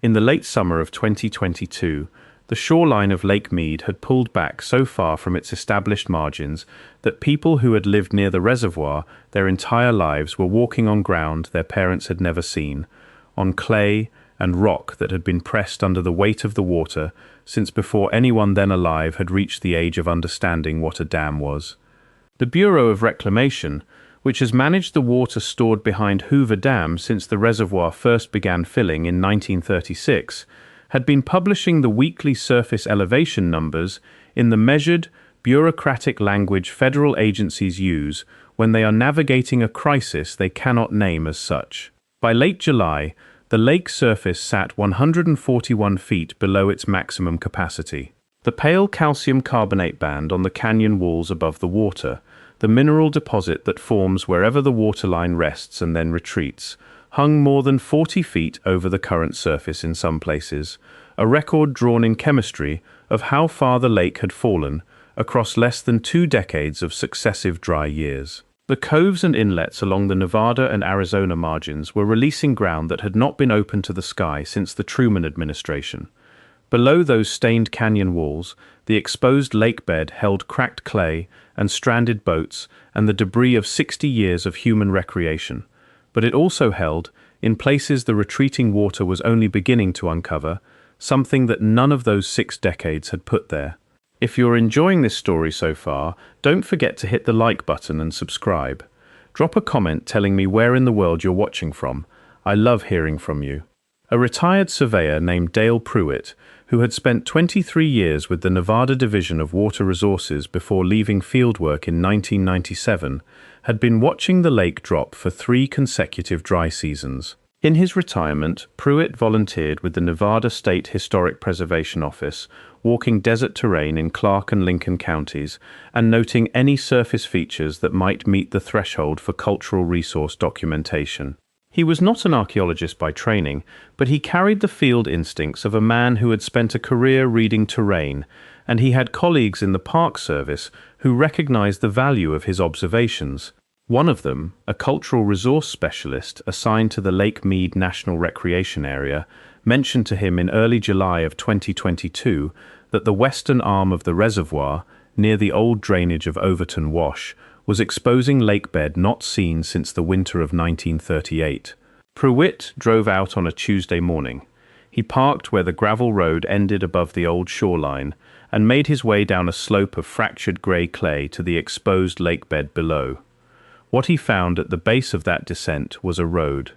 In the late summer of 2022, the shoreline of Lake Mead had pulled back so far from its established margins that people who had lived near the reservoir their entire lives were walking on ground their parents had never seen, on clay and rock that had been pressed under the weight of the water since before anyone then alive had reached the age of understanding what a dam was. The Bureau of Reclamation, which has managed the water stored behind Hoover Dam since the reservoir first began filling in 1936, had been publishing the weekly surface elevation numbers in the measured, bureaucratic language federal agencies use when they are navigating a crisis they cannot name as such. By late July, the lake surface sat 141 feet below its maximum capacity. The pale calcium carbonate band on the canyon walls above the water, the mineral deposit that forms wherever the waterline rests and then retreats, hung more than 40 feet over the current surface in some places, a record drawn in chemistry of how far the lake had fallen across less than 2 decades of successive dry years. The coves and inlets along the Nevada and Arizona margins were releasing ground that had not been open to the sky since the Truman administration. Below those stained canyon walls, the exposed lakebed held cracked clay and stranded boats and the debris of 60 years of human recreation. But it also held, in places the retreating water was only beginning to uncover, something that none of those 6 decades had put there. If you're enjoying this story so far, don't forget to hit the like button and subscribe. Drop a comment telling me where in the world you're watching from. I love hearing from you. A retired surveyor named Dale Prewitt, who had spent 23 years with the Nevada Division of Water Resources before leaving fieldwork in 1997, had been watching the lake drop for 3 consecutive dry seasons. In his retirement, Prewitt volunteered with the Nevada State Historic Preservation Office, walking desert terrain in Clark and Lincoln counties and noting any surface features that might meet the threshold for cultural resource documentation. He was not an archaeologist by training, but he carried the field instincts of a man who had spent a career reading terrain, and he had colleagues in the Park Service who recognized the value of his observations. One of them, a cultural resource specialist assigned to the Lake Mead National Recreation Area, mentioned to him in early July of 2022 that the western arm of the reservoir, near the old drainage of Overton Wash, was exposing lakebed not seen since the winter of 1938. Prewitt drove out on a Tuesday morning. He parked where the gravel road ended above the old shoreline and made his way down a slope of fractured grey clay to the exposed lakebed below. What he found at the base of that descent was a road.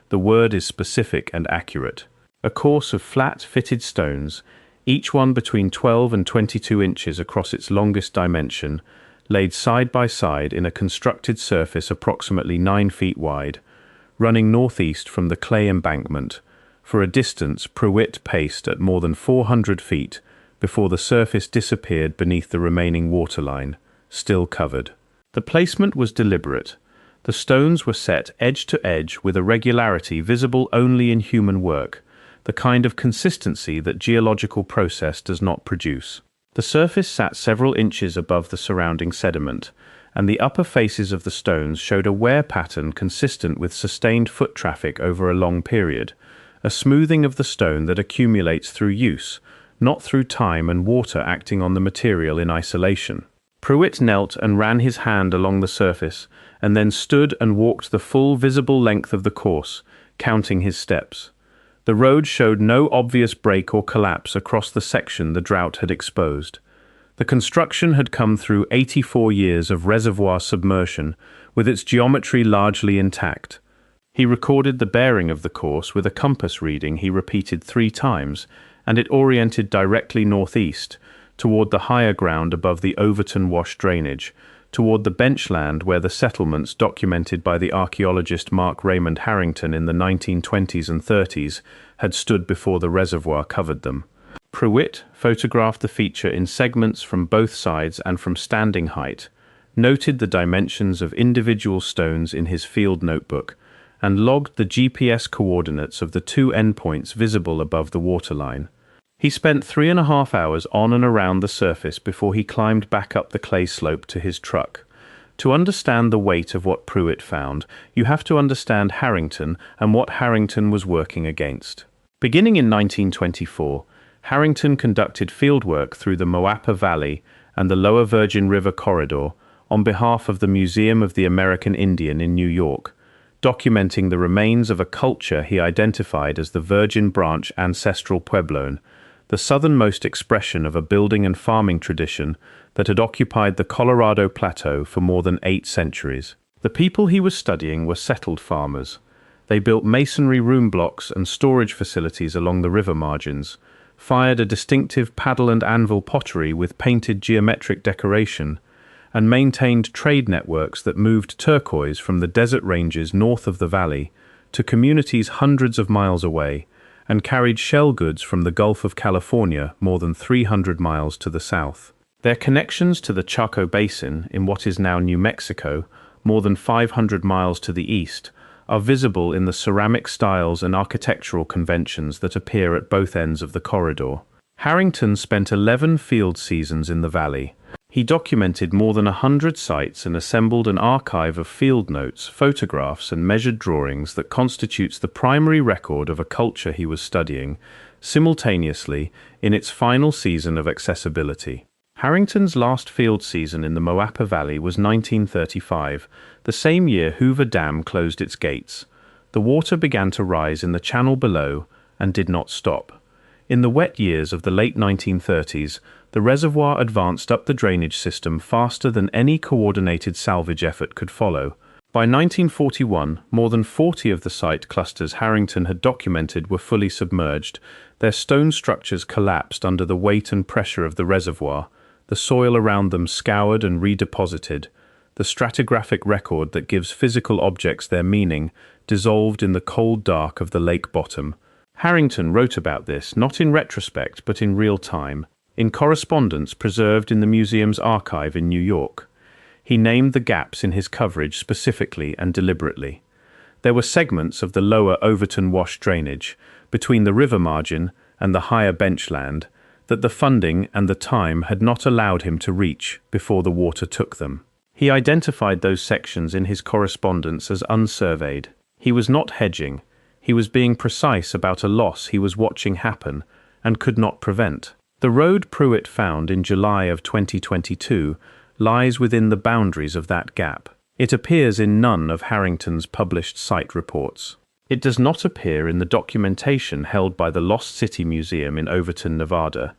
The word is specific and accurate. A course of flat, fitted stones, each one between 12 and 22 inches across its longest dimension, laid side by side in a constructed surface approximately 9 feet wide, running northeast from the clay embankment, for a distance Prewitt paced at more than 400 feet before the surface disappeared beneath the remaining waterline, still covered. The placement was deliberate. The stones were set edge to edge with a regularity visible only in human work, the kind of consistency that geological process does not produce. The surface sat several inches above the surrounding sediment, and the upper faces of the stones showed a wear pattern consistent with sustained foot traffic over a long period, a smoothing of the stone that accumulates through use, not through time and water acting on the material in isolation. Prewitt knelt and ran his hand along the surface, and then stood and walked the full visible length of the course, counting his steps. The road showed no obvious break or collapse across the section the drought had exposed. The construction had come through 84 years of reservoir submersion, with its geometry largely intact. He recorded the bearing of the course with a compass reading he repeated 3 times, and it oriented directly northeast, toward the higher ground above the Overton Wash drainage, toward the benchland where the settlements documented by the archaeologist Mark Raymond Harrington in the 1920s and 30s had stood before the reservoir covered them. Prewitt photographed the feature in segments from both sides and from standing height, noted the dimensions of individual stones in his field notebook, and logged the GPS coordinates of the 2 endpoints visible above the waterline. He spent 3.5 hours on and around the surface before he climbed back up the clay slope to his truck. To understand the weight of what Prewitt found, you have to understand Harrington and what Harrington was working against. Beginning in 1924, Harrington conducted fieldwork through the Moapa Valley and the Lower Virgin River corridor on behalf of the Museum of the American Indian in New York, documenting the remains of a culture he identified as the Virgin Branch Ancestral Puebloan, the southernmost expression of a building and farming tradition that had occupied the Colorado Plateau for more than 8 centuries. The people he was studying were settled farmers. They built masonry room blocks and storage facilities along the river margins, fired a distinctive paddle and anvil pottery with painted geometric decoration, and maintained trade networks that moved turquoise from the desert ranges north of the valley to communities hundreds of miles away, and carried shell goods from the Gulf of California more than 300 miles to the south. Their connections to the Chaco Basin in what is now New Mexico, more than 500 miles to the east, are visible in the ceramic styles and architectural conventions that appear at both ends of the corridor. Harrington spent 11 field seasons in the valley. He documented more than 100 sites and assembled an archive of field notes, photographs, and measured drawings that constitutes the primary record of a culture he was studying, simultaneously in its final season of accessibility. Harrington's last field season in the Moapa Valley was 1935, the same year Hoover Dam closed its gates. The water began to rise in the channel below and did not stop. In the wet years of the late 1930s, the reservoir advanced up the drainage system faster than any coordinated salvage effort could follow. By 1941, more than 40 of the site clusters Harrington had documented were fully submerged. Their stone structures collapsed under the weight and pressure of the reservoir, the soil around them scoured and redeposited. The stratigraphic record that gives physical objects their meaning dissolved in the cold dark of the lake bottom. Harrington wrote about this not in retrospect but in real time, in correspondence preserved in the museum's archive in New York. He named the gaps in his coverage specifically and deliberately. There were segments of the lower Overton Wash drainage, between the river margin and the higher benchland, that the funding and the time had not allowed him to reach before the water took them. He identified those sections in his correspondence as unsurveyed. He was not hedging. He was being precise about a loss he was watching happen and could not prevent. The road Prewitt found in July of 2022 lies within the boundaries of that gap. It appears in none of Harrington's published site reports. It does not appear in the documentation held by the Lost City Museum in Overton, Nevada,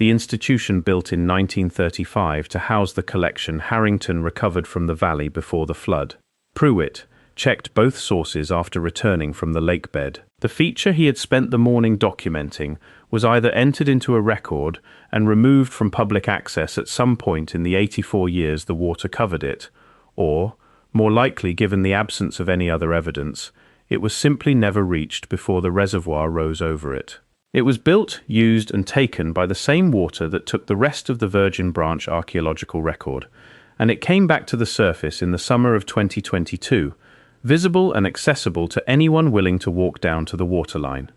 the institution built in 1935 to house the collection Harrington recovered from the valley before the flood. Prewitt checked both sources after returning from the lakebed. The feature he had spent the morning documenting was either entered into a record and removed from public access at some point in the 84 years the water covered it, or, more likely given the absence of any other evidence, it was simply never reached before the reservoir rose over it. It was built, used, and taken by the same water that took the rest of the Virgin Branch archaeological record, and it came back to the surface in the summer of 2022, visible and accessible to anyone willing to walk down to the waterline.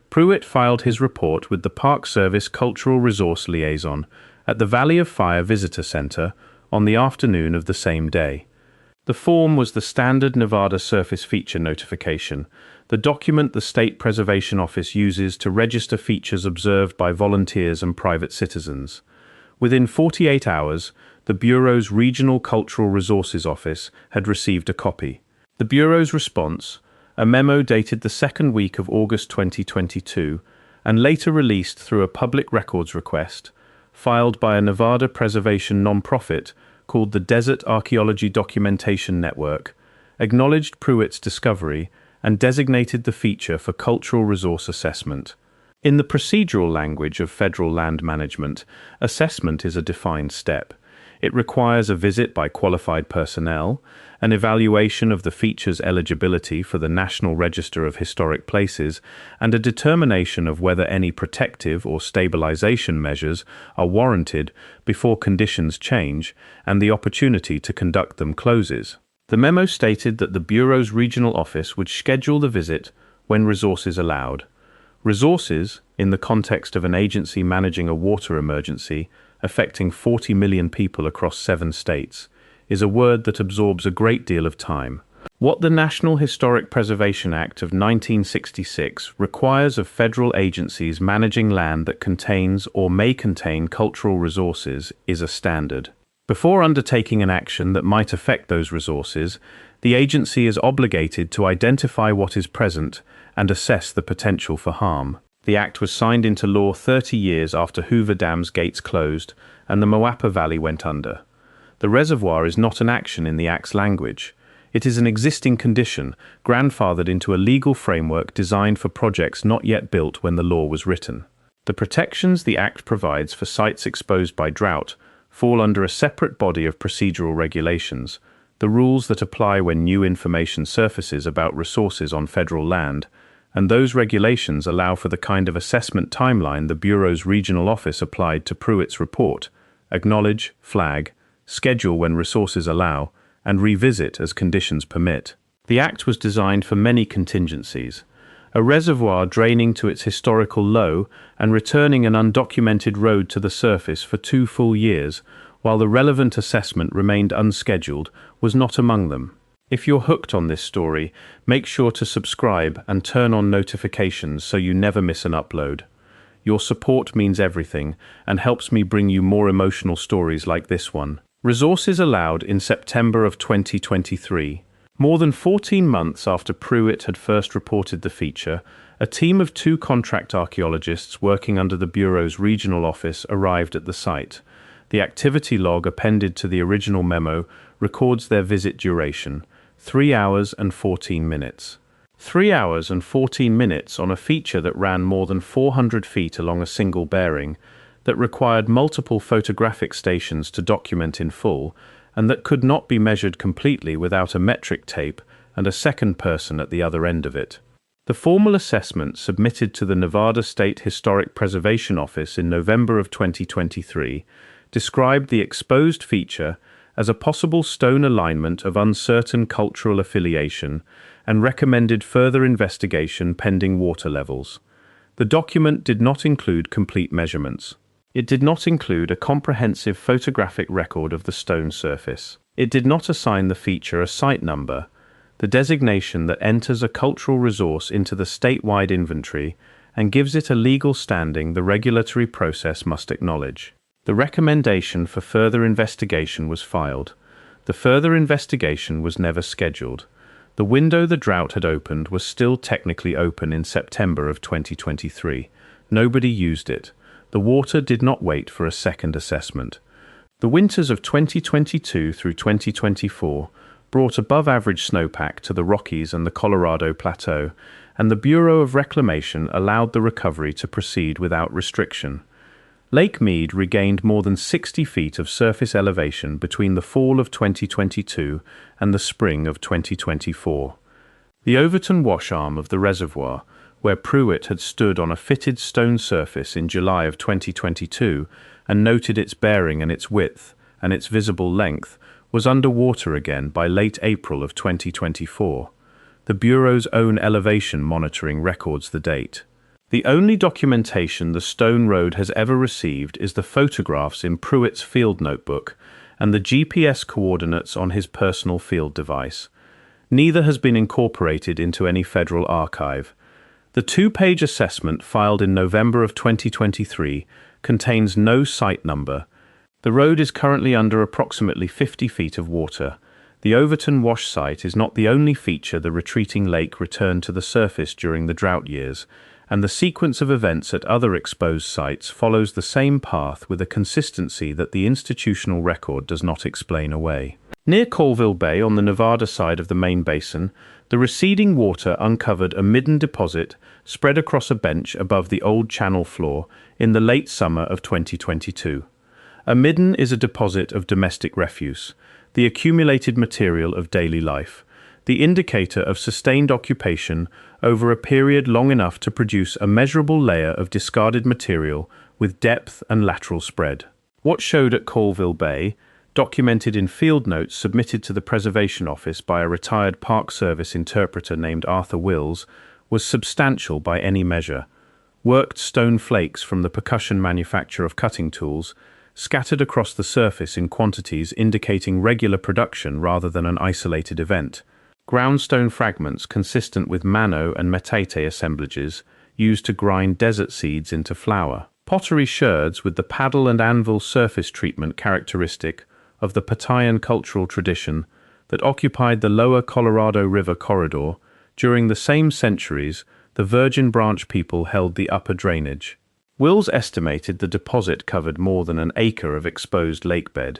Prewitt filed his report with the Park Service Cultural Resource Liaison at the Valley of Fire Visitor Center on the afternoon of the same day. The form was the standard Nevada Surface Feature Notification, the document the State Preservation Office uses to register features observed by volunteers and private citizens. Within 48 hours, the Bureau's Regional Cultural Resources Office had received a copy. The Bureau's response, a memo dated the second week of August 2022, and later released through a public records request, filed by a Nevada preservation nonprofit called the Desert Archaeology Documentation Network, acknowledged Prewitt's discovery and designated the feature for cultural resource assessment. In the procedural language of federal land management, assessment is a defined step. It requires a visit by qualified personnel, an evaluation of the feature's eligibility for the National Register of Historic Places, and a determination of whether any protective or stabilization measures are warranted before conditions change and the opportunity to conduct them closes. The memo stated that the Bureau's regional office would schedule the visit when resources allowed. Resources, in the context of an agency managing a water emergency affecting 40 million people across 7 states, is a word that absorbs a great deal of time. What the National Historic Preservation Act of 1966 requires of federal agencies managing land that contains or may contain cultural resources is a standard. Before undertaking an action that might affect those resources, the agency is obligated to identify what is present and assess the potential for harm. The Act was signed into law 30 years after Hoover Dam's gates closed and the Moapa Valley went under. The reservoir is not an action in the Act's language. It is an existing condition, grandfathered into a legal framework designed for projects not yet built when the law was written. The protections the Act provides for sites exposed by drought fall under a separate body of procedural regulations, the rules that apply when new information surfaces about resources on federal land, and those regulations allow for the kind of assessment timeline the Bureau's regional office applied to Prewitt's report: acknowledge, flag, schedule when resources allow, and revisit as conditions permit. The Act was designed for many contingencies: a reservoir draining to its historical low and returning an undocumented road to the surface for 2 full years, while the relevant assessment remained unscheduled, was not among them. If you're hooked on this story, make sure to subscribe and turn on notifications so you never miss an upload. Your support means everything and helps me bring you more emotional stories like this one. Resources allowed in September of 2023. More than 14 months after Prewitt had first reported the feature, a team of 2 contract archaeologists working under the Bureau's regional office arrived at the site. The activity log appended to the original memo records their visit duration: 3 hours and 14 minutes. 3 hours and 14 minutes on a feature that ran more than 400 feet along a single bearing, that required multiple photographic stations to document in full, and that could not be measured completely without a metric tape and a second person at the other end of it. The formal assessment submitted to the Nevada State Historic Preservation Office in November of 2023 described the exposed feature as a possible stone alignment of uncertain cultural affiliation and recommended further investigation pending water levels. The document did not include complete measurements. It did not include a comprehensive photographic record of the stone surface. It did not assign the feature a site number, the designation that enters a cultural resource into the statewide inventory and gives it a legal standing the regulatory process must acknowledge. The recommendation for further investigation was filed. The further investigation was never scheduled. The window the drought had opened was still technically open in September of 2023. Nobody used it. The water did not wait for a second assessment. The winters of 2022 through 2024 brought above-average snowpack to the Rockies and the Colorado Plateau, and the Bureau of Reclamation allowed the recovery to proceed without restriction. Lake Mead regained more than 60 feet of surface elevation between the fall of 2022 and the spring of 2024. The Overton wash arm of the reservoir, where Prewitt had stood on a fitted stone surface in July of 2022 and noted its bearing and its width and its visible length, was under water again by late April of 2024. The Bureau's own elevation monitoring records the date. The only documentation the stone road has ever received is the photographs in Prewitt's field notebook and the GPS coordinates on his personal field device. Neither has been incorporated into any federal archive. The 2-page assessment filed in November of 2023 contains no site number. The road is currently under approximately 50 feet of water. The Overton wash site is not the only feature the retreating lake returned to the surface during the drought years, and the sequence of events at other exposed sites follows the same path with a consistency that the institutional record does not explain away. Near Colville Bay on the Nevada side of the main basin, the receding water uncovered a Midden deposit spread across a bench above the old channel floor in the late summer of 2022. A Midden is a deposit of domestic refuse, the accumulated material of daily life, the indicator of sustained occupation over a period long enough to produce a measurable layer of discarded material with depth and lateral spread. What showed at Colville Bay, documented in field notes submitted to the Preservation Office by a retired Park Service interpreter named Arthur Wills, was substantial by any measure. Worked stone flakes from the percussion manufacture of cutting tools, scattered across the surface in quantities indicating regular production rather than an isolated event. Groundstone fragments consistent with mano and metate assemblages used to grind desert seeds into flour. Pottery sherds with the paddle and anvil surface treatment characteristic of the Patayan cultural tradition that occupied the lower Colorado River corridor. During the same centuries, the Virgin Branch people held the upper drainage. Wills estimated the deposit covered more than an acre of exposed lakebed.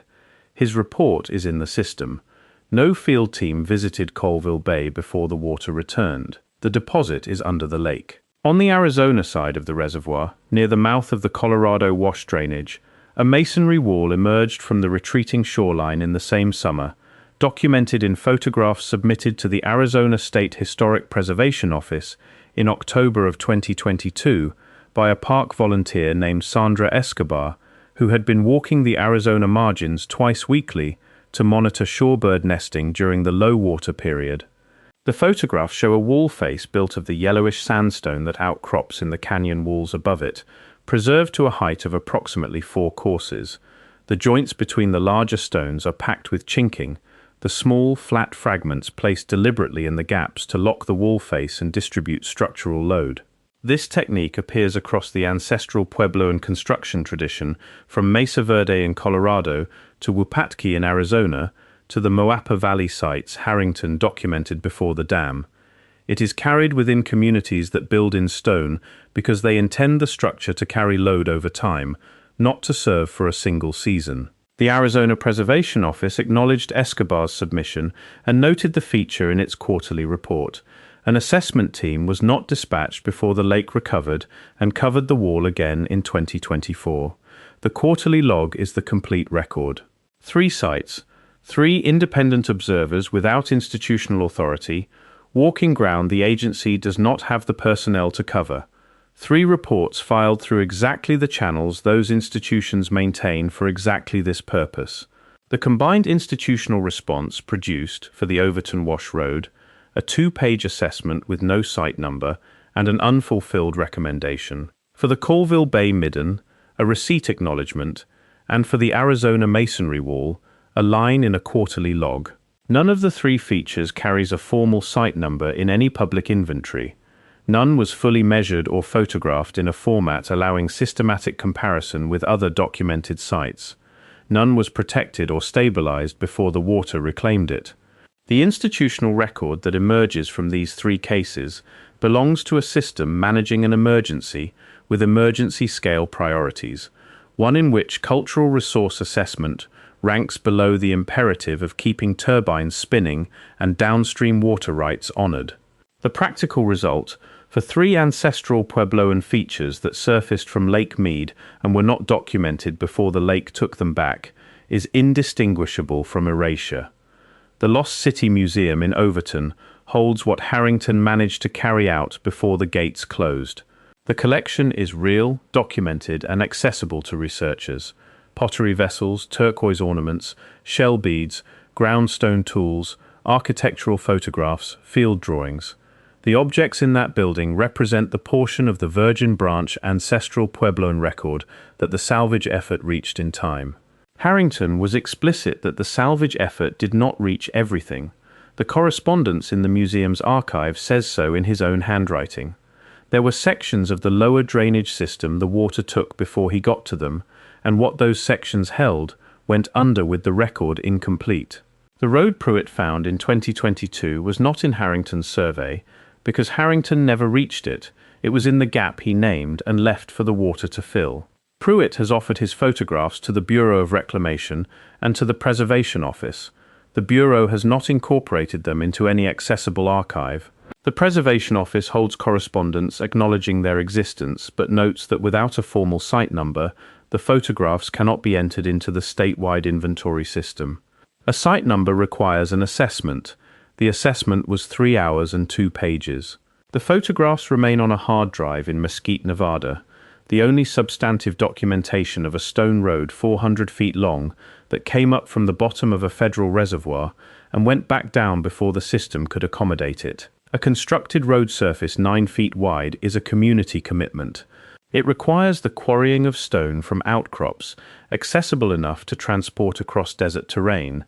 His report is in the system. No field team visited Colville Bay before the water returned. The deposit is under the lake. On the Arizona side of the reservoir, near the mouth of the Colorado wash drainage, a masonry wall emerged from the retreating shoreline in the same summer, documented in photographs submitted to the Arizona State Historic Preservation Office in October of 2022 by a park volunteer named Sandra Escobar, who had been walking the Arizona margins twice weekly to monitor shorebird nesting during the low water period. The photographs show a wall face built of the yellowish sandstone that outcrops in the canyon walls above it, preserved to a height of approximately 4 courses. The joints between the larger stones are packed with chinking, the small, flat fragments placed deliberately in the gaps to lock the wall face and distribute structural load. This technique appears across the ancestral Puebloan construction tradition, from Mesa Verde in Colorado to Wupatki in Arizona, to the Moapa Valley sites Harrington documented before the dam. It is carried within communities that build in stone because they intend the structure to carry load over time, not to serve for a single season. The Arizona Preservation Office acknowledged Escobar's submission and noted the feature in its quarterly report. An assessment team was not dispatched before the lake recovered and covered the wall again in 2024. The quarterly log is the complete record. 3 sites, 3 independent observers without institutional authority, walking ground the agency does not have the personnel to cover. 3 reports filed through exactly the channels those institutions maintain for exactly this purpose. The combined institutional response produced, for the Overton Wash Road, a 2-page assessment with no site number and an unfulfilled recommendation. For the Colville Bay Midden, a receipt acknowledgement, and for the Arizona Masonry Wall, a line in a quarterly log. None of the 3 features carries a formal site number in any public inventory. None was fully measured or photographed in a format allowing systematic comparison with other documented sites. None was protected or stabilized before the water reclaimed it. The institutional record that emerges from these 3 cases belongs to a system managing an emergency with emergency-scale priorities, one in which cultural resource assessment ranks below the imperative of keeping turbines spinning and downstream water rights honored. The practical result, for 3 ancestral Puebloan features that surfaced from Lake Mead and were not documented before the lake took them back, is indistinguishable from erasure. The Lost City Museum in Overton holds what Harrington managed to carry out before the gates closed. The collection is real, documented, and accessible to researchers. Pottery vessels, turquoise ornaments, shell beads, groundstone tools, architectural photographs, field drawings. The objects in that building represent the portion of the Virgin Branch ancestral Puebloan record that the salvage effort reached in time. Harrington was explicit that the salvage effort did not reach everything. The correspondence in the museum's archive says so in his own handwriting. There were sections of the lower drainage system the water took before he got to them, and what those sections held went under with the record incomplete. The road Prewitt found in 2022 was not in Harrington's survey because Harrington never reached it. It was in the gap he named and left for the water to fill. Prewitt has offered his photographs to the Bureau of Reclamation and to the Preservation Office. The Bureau has not incorporated them into any accessible archive. The Preservation Office holds correspondence acknowledging their existence, but notes that without a formal site number, the photographs cannot be entered into the statewide inventory system. A site number requires an assessment. The assessment was 3 hours and 2 pages. The photographs remain on a hard drive in Mesquite, Nevada, the only substantive documentation of a stone road 400 feet long that came up from the bottom of a federal reservoir and went back down before the system could accommodate it. A constructed road surface 9 feet wide is a community commitment. It requires the quarrying of stone from outcrops, accessible enough to transport across desert terrain.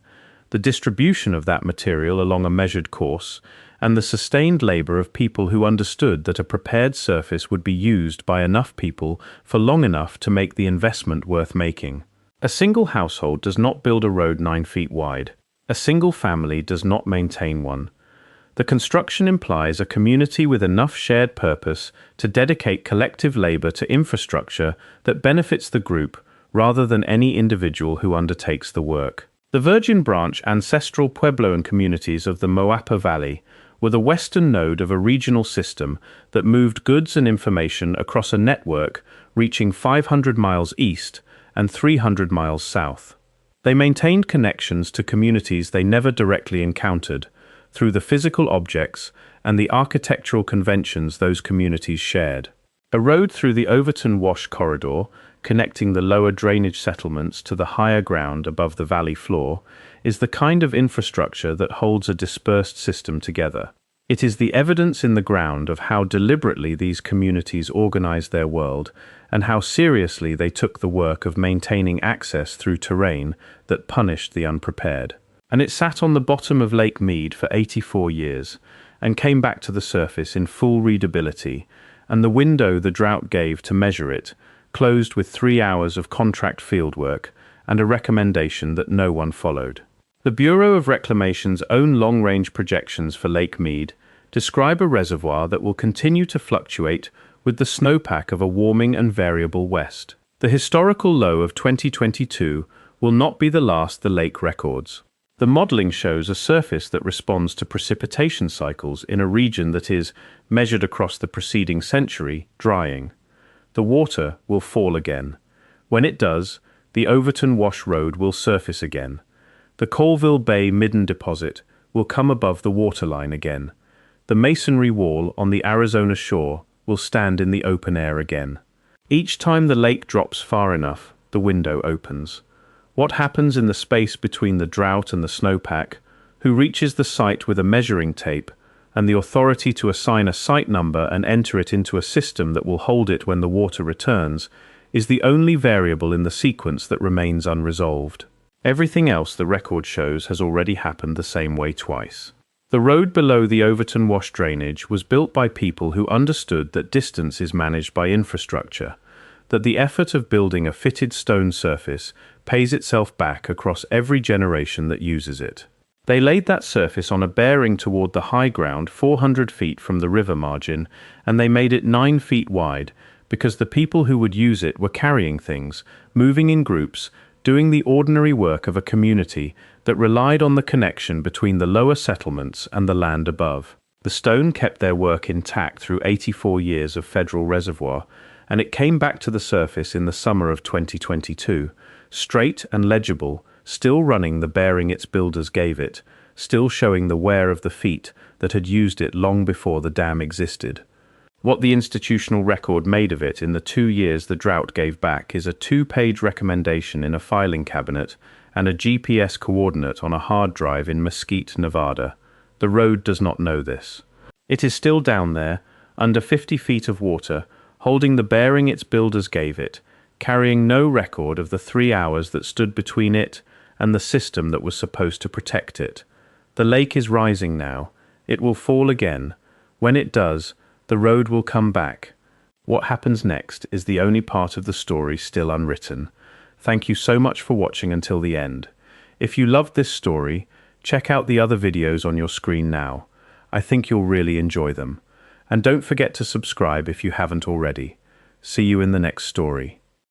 the distribution of that material along a measured course, and the sustained labor of people who understood that a prepared surface would be used by enough people for long enough to make the investment worth making. A single household does not build a road 9 feet wide. A single family does not maintain one. The construction implies a community with enough shared purpose to dedicate collective labor to infrastructure that benefits the group rather than any individual who undertakes the work. The Virgin Branch ancestral Puebloan communities of the Moapa Valley were the western node of a regional system that moved goods and information across a network reaching 500 miles east and 300 miles south. They maintained connections to communities they never directly encountered through the physical objects and the architectural conventions those communities shared. A road through the Overton Wash corridor, connecting the lower drainage settlements to the higher ground above the valley floor, is the kind of infrastructure that holds a dispersed system together. It is the evidence in the ground of how deliberately these communities organized their world and how seriously they took the work of maintaining access through terrain that punished the unprepared. And it sat on the bottom of Lake Mead for 84 years and came back to the surface in full readability, and the window the drought gave to measure it closed with 3 hours of contract fieldwork and a recommendation that no one followed. The Bureau of Reclamation's own long-range projections for Lake Mead describe a reservoir that will continue to fluctuate with the snowpack of a warming and variable west. The historical low of 2022 will not be the last the lake records. The modeling shows a surface that responds to precipitation cycles in a region that is, measured across the preceding century, drying. The water will fall again. When it does, the Overton Wash Road will surface again. The Colville Bay Midden deposit will come above the waterline again. The masonry wall on the Arizona shore will stand in the open air again. Each time the lake drops far enough, the window opens. What happens in the space between the drought and the snowpack, who reaches the site with a measuring tape, and the authority to assign a site number and enter it into a system that will hold it when the water returns, is the only variable in the sequence that remains unresolved. Everything else the record shows has already happened the same way twice. The road below the Overton Wash drainage was built by people who understood that distance is managed by infrastructure, that the effort of building a fitted stone surface pays itself back across every generation that uses it. They laid that surface on a bearing toward the high ground 400 feet from the river margin, and they made it 9 feet wide because the people who would use it were carrying things, moving in groups, doing the ordinary work of a community that relied on the connection between the lower settlements and the land above. The stone kept their work intact through 84 years of federal reservoir, and it came back to the surface in the summer of 2022, straight and legible, still running the bearing its builders gave it, still showing the wear of the feet that had used it long before the dam existed. What the institutional record made of it in the 2 years the drought gave back is a 2-page recommendation in a filing cabinet and a GPS coordinate on a hard drive in Mesquite, Nevada. The road does not know this. It is still down there, under 50 feet of water, holding the bearing its builders gave it, carrying no record of the 3 hours that stood between it and the system that was supposed to protect it. The lake is rising now. It will fall again. When it does, the road will come back. What happens next is the only part of the story still unwritten. Thank you so much for watching until the end. If you loved this story, check out the other videos on your screen now. I think you'll really enjoy them. And don't forget to subscribe if you haven't already. See you in the next story.